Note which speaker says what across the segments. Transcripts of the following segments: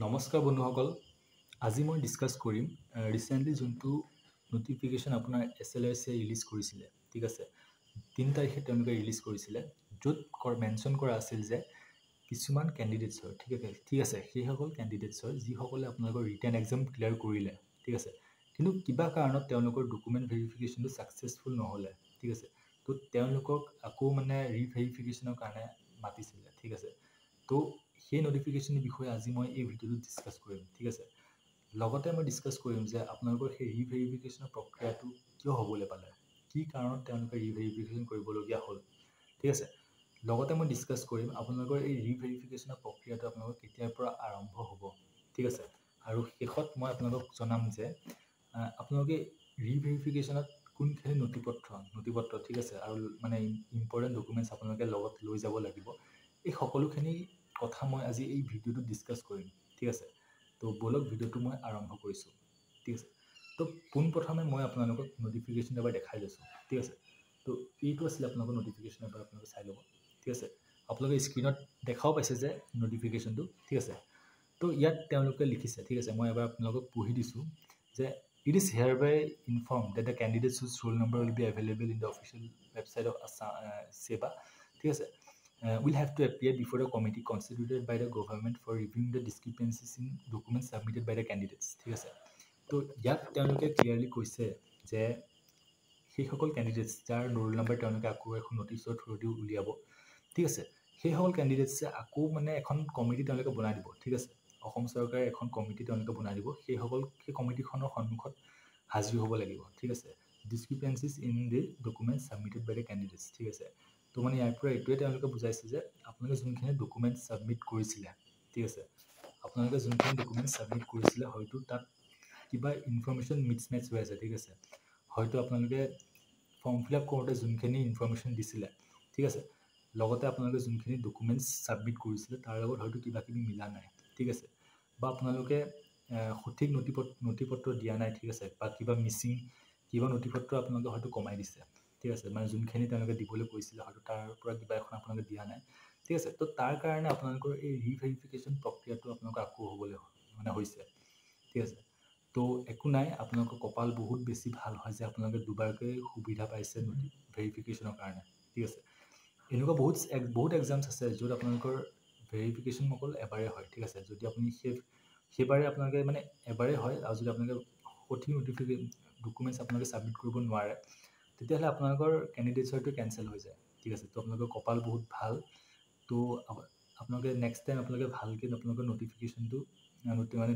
Speaker 1: নমস্কাৰ বন্ধুসকল, আজি মই ডিছকাছ কৰিম ৰিচেণ্টলি যোনটো নটিফিকেশ্যন আপোনাৰ SLRCয়ে ৰিলিজ কৰিছিলে। ঠিক আছে, 3 তাৰিখে তেওঁলোকে ৰিলিজ কৰিছিলে, য'ত মেনশ্যন কৰা আছিল যে কিছুমান কেণ্ডিডেটছৰ ঠিক আছে সেইসকল কেণ্ডিডেটছৰ যিসকলে আপোনালোকৰ ৰিটেন এক্সাম ক্লিয়াৰ কৰিলে। ঠিক আছে, কিন্তু কিবা কাৰণত তেওঁলোকৰ ডকুমেণ্ট ভেৰিফিকেশ্যনটো ছাকচেছফুল নহ'লে। ঠিক আছে, তো তেওঁলোকক আকৌ ৰিভেৰিফিকেশ্যনৰ কাৰণে মাতিছিলে। ঠিক আছে, তো সেই নটিফিকেশ্যনৰ বিষয়ে আজি মই এই ভিডিঅ'টোত ডিছকাছ কৰিম। ঠিক আছে, লগতে মই ডিছকাছ কৰিম যে আপোনালোকৰ সেই ৰিভেৰিফিকেশ্যনৰ প্ৰক্ৰিয়াটো কিয় হ'বলৈ পালে, কি কাৰণত তেওঁলোকে ৰিভেৰিফিকেশ্যন কৰিবলগীয়া হ'ল। ঠিক আছে, লগতে মই ডিছকাছ কৰিম আপোনালোকৰ এই ৰিভেৰিফিকেশ্যনৰ প্ৰক্ৰিয়াটো আপোনালোকৰ কেতিয়াৰ পৰা আৰম্ভ হ'ব। ঠিক আছে, আৰু শেষত মই আপোনালোকক জনাম যে আপোনালোকে ৰিভেৰিফিকেশ্যনত কোনখিনি নথিপত্ৰ ঠিক আছে, আৰু মানে ইম্পৰ্টেণ্ট ডকুমেণ্টছ আপোনালোকে লগত লৈ যাব লাগিব। এই সকলোখিনি কথা মই আজি এই ভিডিঅ'টোত ডিছকাছ কৰিম। ঠিক আছে, তো বলক ভিডিঅ'টো মই আৰম্ভ কৰিছোঁ। ঠিক আছে, তো পোনপ্ৰথমে মই আপোনালোকক নটিফিকেশ্যন এবাৰ দেখাই লৈছোঁ। ঠিক আছে, তো এইটো আছিলে আপোনালোকৰ নটিফিকেশ্যন, এবাৰ আপোনালোকে চাই ল'ব। ঠিক আছে, আপোনালোকে স্ক্ৰীণত দেখাও পাইছে যে নটিফিকেশ্যনটো। ঠিক আছে, তো ইয়াত তেওঁলোকে লিখিছে। ঠিক আছে, মই এবাৰ আপোনালোকক পঢ়ি দিছোঁ যে it is hereby inform that the candidates whose roll number will be available in the official website of SEBA। ঠিক আছে, will have to appear before the committee constituted by the government for reviewing the discrepancies in documents submitted by the candidates. ঠিক আছে, তো ইয়াত তেওঁলোকে clearly কৈছে যে সেইসকল কেণ্ডিডেটছ যাৰ ৰোল নম্বৰ তেওঁলোকে আকৌ এখন নটিছৰ থ্ৰুদি উলিয়াব। ঠিক আছে, সেইসকল কেণ্ডিডেটছে আকৌ এখন কমিটি তেওঁলোকে বনাই দিব। ঠিক আছে, অসম চৰকাৰে এখন কমিটি তেওঁলোকে বনাই দিব, সেই কমিটিখনৰ সন্মুখত হাজিৰ হ'ব লাগিব। ঠিক আছে, discrepancies in the documents submitted by the candidates. ঠিক আছে, তো ইয়াৰ পৰা এইটোৱে তেওঁলোকে বুজাইছে যে আপোনালোকে যোনখিনি ডকুমেণ্টছ ছাবমিট কৰিছিলে। ঠিক আছে, আপোনালোকে যোনখিনি ডকুমেণ্টছ ছাবমিট কৰিছিলে হয়তো তাত কিবা ইনফৰ্মেশ্যন মিছমেচ হৈ আছে। ঠিক আছে, হয়তো আপোনালোকে ফৰ্ম ফিল আপ কৰোঁতে যোনখিনি ইনফৰ্মেশ্যন দিছিলে, ঠিক আছে, লগতে আপোনালোকে যোনখিনি ডকুমেণ্টছ ছাবমিট কৰিছিলে তাৰ লগত হয়তো কিবাকিবি মিলা নাই। ঠিক আছে, বা আপোনালোকে সঠিক নথিপত্ৰ দিয়া নাই। ঠিক আছে, বা কিবা মিচিং কিবা নথিপত্ৰ আপোনালোকে হয়তো কমাই দিছে। ঠিক আছে, যোনখিনি তেওঁলোকে দিবলৈ কৈছিলে হয়তো তাৰ পৰা কিবা এখন আপোনালোকে দিয়া নাই। ঠিক আছে, তো তাৰ কাৰণে আপোনালোকৰ এই ৰিভেৰিফিকেশ্যন প্ৰক্ৰিয়াটো আপোনালোকৰ আকৌ হ'বলৈ হৈছে। ঠিক আছে, তো একো নাই, আপোনালোকৰ কপাল বহুত বেছি ভাল হয় যে আপোনালোকে দুবাৰকৈ সুবিধা পাইছে ভেৰিফিকেশ্যনৰ কাৰণে। ঠিক আছে, এনেকুৱা বহুত এক্সামছ আছে য'ত আপোনালোকৰ ভেৰিফিকেশ্যন অকল এবাৰে হয়। ঠিক আছে, যদি আপুনি সেইবাৰে আপোনালোকে এবাৰে হয়, আৰু যদি আপোনালোকে সঠিক ডকুমেণ্টছ আপোনালোকে ছাবমিট কৰিব নোৱাৰে, তেতিয়াহ'লে আপোনালোকৰ কেণ্ডিডেটছৰটো কেঞ্চেল হৈ যায়। ঠিক আছে, তো আপোনালোকৰ কপাল বহুত ভাল। তো আপোনালোকে নেক্সট টাইম আপোনালোকে ভালকৈ আপোনালোকৰ নটিফিকেশ্যনটো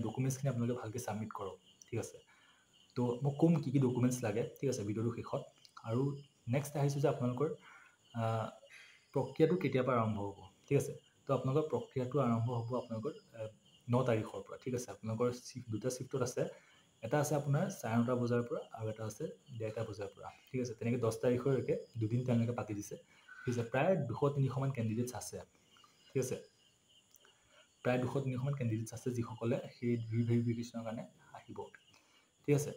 Speaker 1: ডকুমেণ্টছখিনি আপোনালোকে ভালকৈ ছাবমিট কৰক। ঠিক আছে, তো মই ক'ম কি কি ডকুমেণ্টছ লাগে। ঠিক আছে, ভিডিঅ'টোৰ শেষত। আৰু নেক্সট আহিছোঁ যে আপোনালোকৰ প্ৰক্ৰিয়াটো কেতিয়াৰ পৰা আৰম্ভ হ'ব। ঠিক আছে, তো আপোনালোকৰ প্ৰক্ৰিয়াটো আৰম্ভ হ'ব আপোনালোকৰ 9 তাৰিখৰ পৰা। ঠিক আছে, আপোনালোকৰ দুটা শ্বিফ্টত আছে, এটা আছে আপোনাৰ 9:30 বজাৰ পৰা আৰু এটা আছে 1:30 বজাৰ পৰা। ঠিক আছে, তেনেকৈ 10 তাৰিখলৈকে দুদিন তেওঁলোকে পাতি দিছে। ঠিক আছে, প্ৰায় 200-300 মান কেণ্ডিডেটছ আছে। ঠিক আছে, প্ৰায় 200-300 মান কেণ্ডিডেটছ আছে যিসকলে সেই ৰিভেৰিফিকেশ্যনৰ কাৰণে আহিব। ঠিক আছে,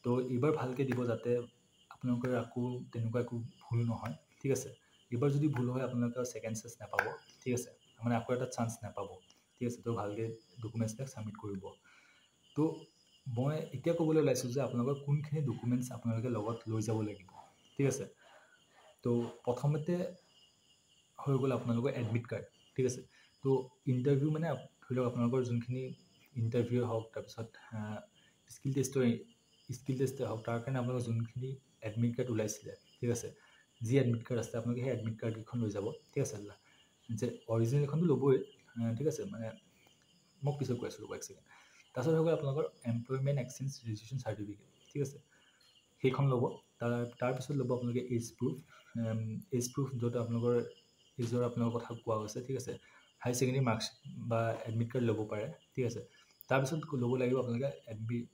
Speaker 1: তো এইবাৰ ভালকৈ দিব যাতে আপোনালোকৰ আকৌ তেনেকুৱা একো ভুল নহয়। ঠিক আছে, এইবাৰ যদি ভুল হয় আপোনালোকে ছেকেণ্ড চান্স নাপাব। ঠিক আছে, আকৌ এটা চান্স নাপাব। ঠিক আছে, তো ভালকৈ ডকুমেণ্টছবিলাক ছাবমিট কৰিব। তো মই এতিয়া ক'বলৈ ওলাইছোঁ যে আপোনালোকৰ কোনখিনি ডকুমেণ্টছ আপোনালোকে লগত লৈ যাব লাগিব। ঠিক আছে, তো প্ৰথমতে হৈ গ'ল আপোনালোকৰ এডমিট কাৰ্ড। ঠিক আছে, তো ইণ্টাৰভিউ ধৰি লওক আপোনালোকৰ যোনখিনি ইণ্টাৰভিউ হওক, তাৰপিছত স্কিল টেষ্টে হওক, তাৰ কাৰণে আপোনালোকৰ যোনখিনি এডমিট কাৰ্ড ওলাইছিলে। ঠিক আছে, যি এডমিট কাৰ্ড আছে আপোনালোকে সেই এডমিট কাৰ্ডকেইখন লৈ যাব। ঠিক আছে, যে অৰিজিনেলখনটো ল'বই। ঠিক আছে, মোক পিছত কৈ আছোঁ, ৰ'ব এক ছেকেণ্ড। তাৰপিছত হৈ গ'ল আপোনালোকৰ এমপ্লয়মেণ্ট এক্সচেঞ্জ ৰেজিষ্ট্ৰেশ্যন চাৰ্টিফিকেট। ঠিক আছে, সেইখন ল'ব। তাৰপিছত ল'ব আপোনালোকে এজ প্ৰুফ, য'ত আপোনালোকৰ কথা কোৱা হৈছে। ঠিক আছে, হাই ছেকেণ্ডেৰী মাৰ্কশ্বিট বা এডমিট কাৰ্ড ল'ব পাৰে। ঠিক আছে, তাৰপিছত ল'ব লাগিব আপোনালোকে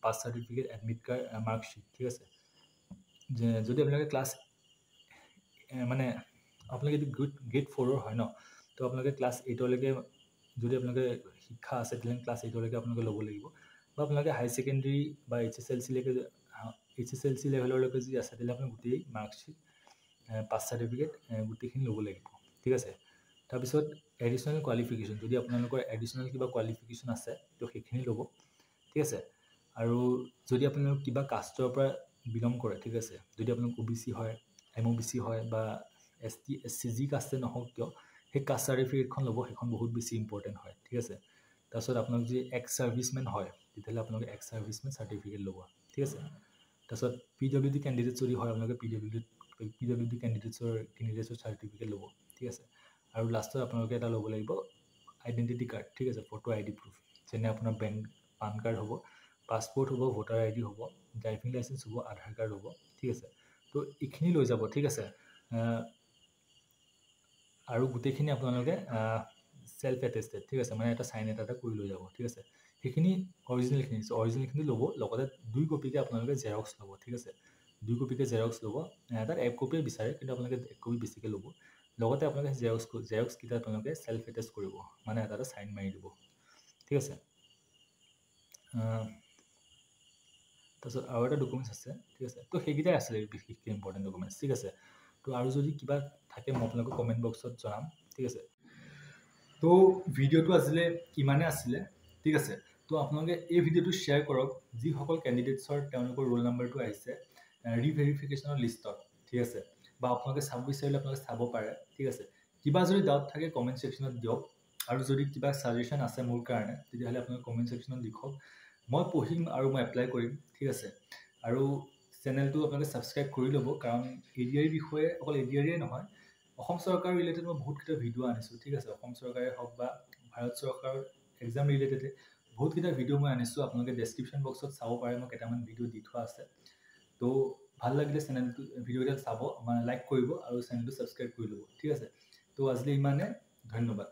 Speaker 1: pass certificate, admit card, marksheet. ঠিক আছে, যদি আপোনালোকে আপোনালোকে যদি গ্ৰেড 4 হয় ন, তো আপোনালোকে ক্লাছ 8লৈকে যদি আপোনালোকে শিক্ষা আছে তেতিয়াহ'লে ক্লাছ 8লৈকে আপোনালোকে ল'ব লাগিব। বা আপোনালোকে হাই ছেকেণ্ডেৰী বা HSLC লেভেললৈকে যদি আছে তেতিয়াহ'লে আপোনালোকে গোটেই মাৰ্কশ্বিট, পাছ চাৰ্টিফিকেট গোটেইখিনি ল'ব লাগিব। ঠিক আছে, তাৰপিছত এডিশ্যনেল কোৱালিফিকেশ্যন, যদি আপোনালোকৰ এডিশ্যনেল কিবা কোৱালিফিকেশ্যন আছে তো সেইখিনি ল'ব, ঠিক আছে। আৰু যদি আপোনালোক কিবা কাষ্টৰ পৰা বিলং কৰে, ঠিক আছে, যদি আপোনালোক OBC হয়, MOBC হয় বা ST SC যি কাষ্টে নহওক কিয়, সেই কাষ্ট চাৰ্টিফিকেটখন ল'ব, সেইখন বহুত বেছি ইম্পৰ্টেণ্ট হয়, ঠিক আছে। তাৰপিছত আপোনালোক যদি এক্স ছাৰ্ভিচমেন হয়, তেতিয়াহ'লে আপোনালোকে এক্স ছাৰ্ভিচমেন চাৰ্টিফিকেট ল'ব, ঠিক আছে। তাৰপিছত PWD কেণ্ডিডেট যদি হয়, আপোনালোকে PWD কেণ্ডিডেটছৰ চাৰ্টিফিকেট ল'ব, ঠিক আছে। আৰু লাষ্টত আপোনালোকে এটা ল'ব লাগিব আইডেণ্টিটি কাৰ্ড, ঠিক আছে, ফটো ID প্ৰুফ, যেনে আপোনাৰ বেংক পান কাৰ্ড হ'ব, পাছপৰ্ট হ'ব, ভোটাৰ ID হ'ব, ড্ৰাইভিং লাইচেঞ্চ হ'ব, আধাৰ কাৰ্ড হ'ব, ঠিক আছে। তো এইখিনি লৈ যাব, ঠিক আছে। আৰু গোটেইখিনি আপোনালোকে চেল্ফ এটেষ্টেড, ঠিক আছে, মানে এটা চাইন এটা কৰি লৈ যাব, ঠিক আছে। সেইখিনি অৰিজিনেলখিনি ল'ব, লগতে 2 কপিকে আপোনালোকে জেৰক্স ল'ব, ঠিক আছে। 2 কপিকে জেৰক্স ল'ব, তাত 1 কপিয়ে বিচাৰে, কিন্তু আপোনালোকে 1 কপি বেছিকৈ ল'ব। লগতে আপোনালোকে জেৰক্সকেইটা আপোনালোকে চেল্ফ এটেষ্ট কৰিব, মানে এটা চাইন মাৰি দিব, ঠিক আছে। তাৰপিছত আৰু এটা ডকুমেণ্টছ আছে, ঠিক আছে। তো সেইকেইটাই আছিলে বিশেষকৈ ইম্পৰ্টেণ্ট ডকুমেণ্টছ, ঠিক আছে। তো আৰু যদি কিবা থাকে মই আপোনালোকক কমেণ্ট বক্সত জনাম, ঠিক আছে। তো ভিডিঅ'টো আজিলৈ ইমানে আছিলে, ঠিক আছে। তো আপোনালোকে এই ভিডিঅ'টো শ্বেয়াৰ কৰক যিসকল কেণ্ডিডেটছৰ তেওঁলোকৰ ৰোল নাম্বাৰটো আহিছে ৰিভেৰিফিকেশ্যনৰ লিষ্টত, ঠিক আছে। বা আপোনালোকে চাব বিচাৰিলে আপোনালোকে চাব পাৰে, ঠিক আছে। কিবা যদি ডাউট থাকে কমেণ্ট ছেকশ্যনত দিয়ক, আৰু যদি কিবা ছাজেশ্যন আছে মোৰ কাৰণে তেতিয়াহ'লে আপোনালোকে কমেণ্ট ছেকশ্যনত লিখক, মই পঢ়িম আৰু মই এপ্লাই কৰিম, ঠিক আছে। আৰু চেনেলটো আপোনালোকে ছাবস্ক্ৰাইব কৰি ল'ব, কাৰণ ADR বিষয়ে অকল ADR নহয়, অসম চৰকাৰ ৰিলেটেড মই বহুতকেইটা ভিডিঅ' আনিছোঁ, ঠিক আছে। অসম চৰকাৰে হওক বা ভাৰত চৰকাৰৰ এক্সাম ৰিলেটেডে বহুতকেইটা ভিডিঅ' মই আনিছোঁ, আপোনালোকে ডেছক্ৰিপশ্যন বক্সত চাব পাৰে, মই কেইটামান ভিডিঅ' দি থোৱা আছে। তো ভাল লাগিলে চেনেলটো ভিডিঅ'কেইটা চাব, মানে লাইক কৰিব আৰু চেনেলটো ছাবস্ক্ৰাইব কৰি ল'ব, ঠিক আছে। তো আজিলৈ ইমানে, ধন্যবাদ।